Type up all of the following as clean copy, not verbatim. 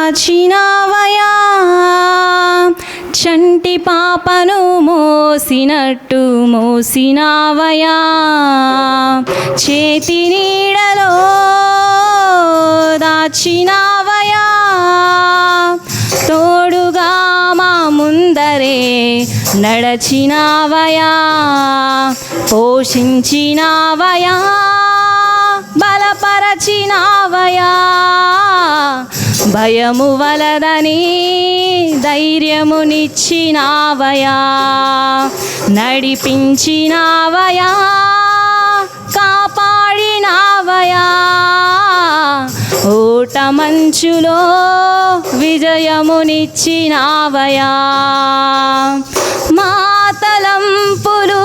దాచినావయా చంటి పాపను మోసినట్టు మోసినావయా చేతి నీడలో దాచినావయా తోడుగా మా ముందరే నడచినావయా పోషించినావయా బలపరచినావయా భయము వలదని ధైర్యమునిచ్చినావయా నడిపించినావయా కాపాడినావయా ఓట మంచులో విజయమునిచ్చినావయా మా తలంపులు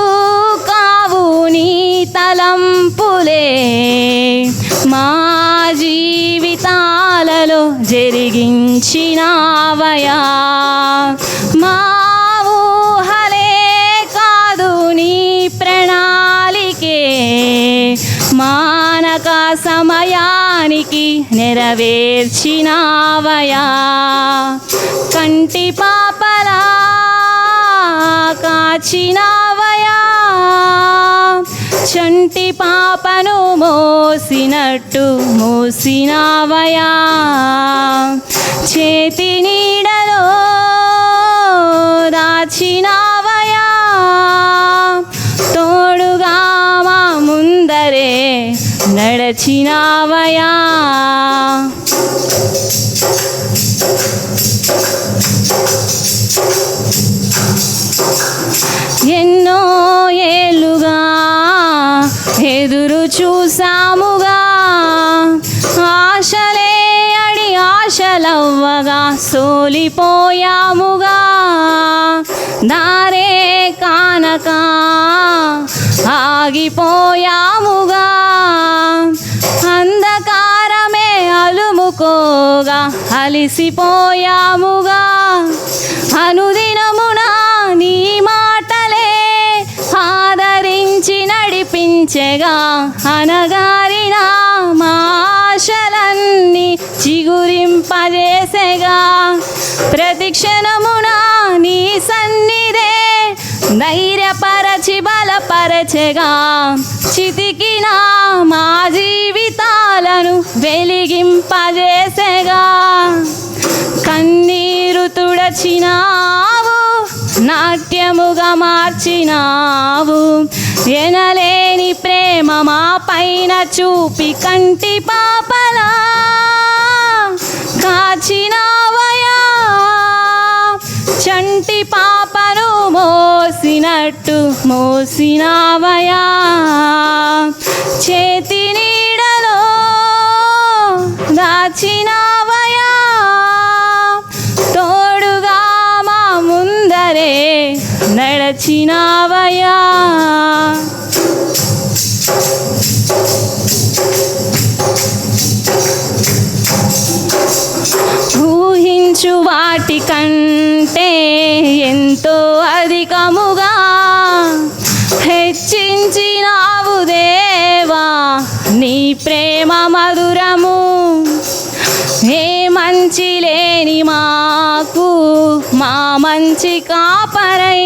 కావు నీ తలంపులే మా జీవితాలలో జరిగించినావయా మా ఊహలే కాదు నీ ప్రణాళికే మానక సమయానికి నెరవేర్చినావయా కంటి పాపలా కాచినావయా చంటి పాపను మోసినట్టు మోసినావయా చేతి నీడలో దాచినావయా తోడుగా మా ముందరే నడచినావయా ఎన్నో ఏళ్ళుగా ఎదురు చూసాముగా ఆశలే అడి ఆశలవ్వగా సోలిపోయాముగా దారే కానక ఆగిపోయాముగా అంధకారమే అలుముకోగా అలిసిపోయాముగా అనుదినమున నీ మాటలే ఆదరించి నడిపించెగా అనగారిన మా ఆశలన్నీ చిగురింపజేసెగా ప్రతి క్షణమున నీ సన్నిధే ధైర్యపరచి బలపరచెగా చితికిన మా జీవితాలను వెలిగింపజేసెగా కన్నీరు తుడచినావు నాట్యముగా మార్చినావు ఎనలేని ప్రేమ మా పైన చూపి కంటి పాపలా కాచినావయా చంటి పాపను మోసినట్టు మోసినావయా చేతి నీడలో దాచినావయా తోడుగా మా ముందరే నడచినావయా ఊహించు వాటి కంటే ఎంతో అధికముగా హెచ్చించినావు దేవా నీ ప్రేమ మధురము ఏ మంచి లేని మాకు మా మంచి కాపరై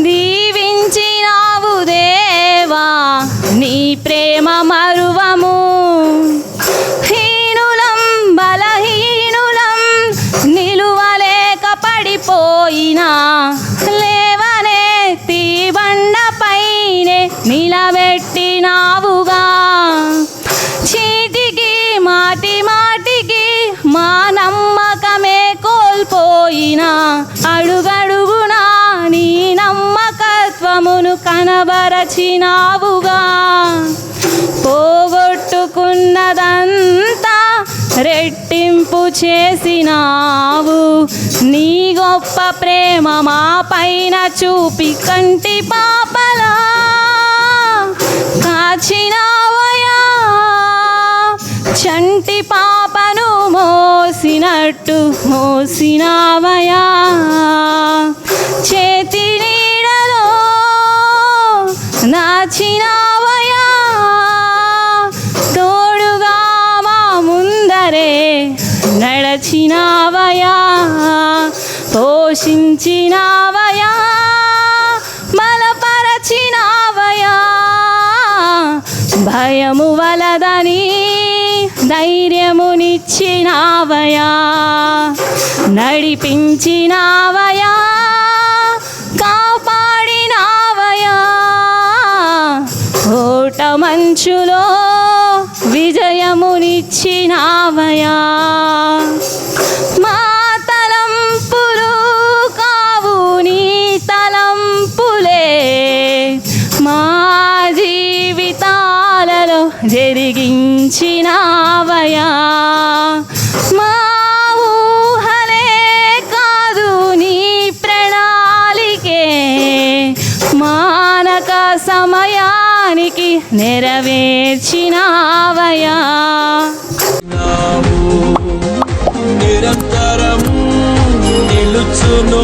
దీవించినావు దేవా నీ ప్రేమ మరువము హీనులం బలహీనులం నిలువలేక పడిపోయినా లేవనెత్తి బండపైనే నిలబెట్టినావుగా చీటికి మాటి మాటికి మా నమ్మకమే కోల్పోయినా అడుగడుగునా నీ నమ్మకత్వమును కనబరచినావుగా పోగొట్టుకున్నదంతా రెట్టింపు చేసినావు నీ గొప్ప ప్రేమ మా పైన చూపి కంటి పాపలా కాచినావయా చంటి పాపను మోసినట్టు మోసినావయా చేతి నీడలో దాచినావయా తోడుగా మా ముందరే నడచినావయా బలపరచినావయా పోషించినావయా బలపరచినావయా భయము వలదని ధైర్యమునిచ్చినావయా నడిపించినావయా కాపాడినావయా ఓట మంచులో విజయమునిచ్చినావయా మా తలంపులు కావు నీ తలంపులే మా జీవితాలలో జరిగించినావయా మా ఊహలే కాదు నీ ప్రణాళికే మానక సమయానికి నెరవేర్చినావయా నిరంతరము నిలుచును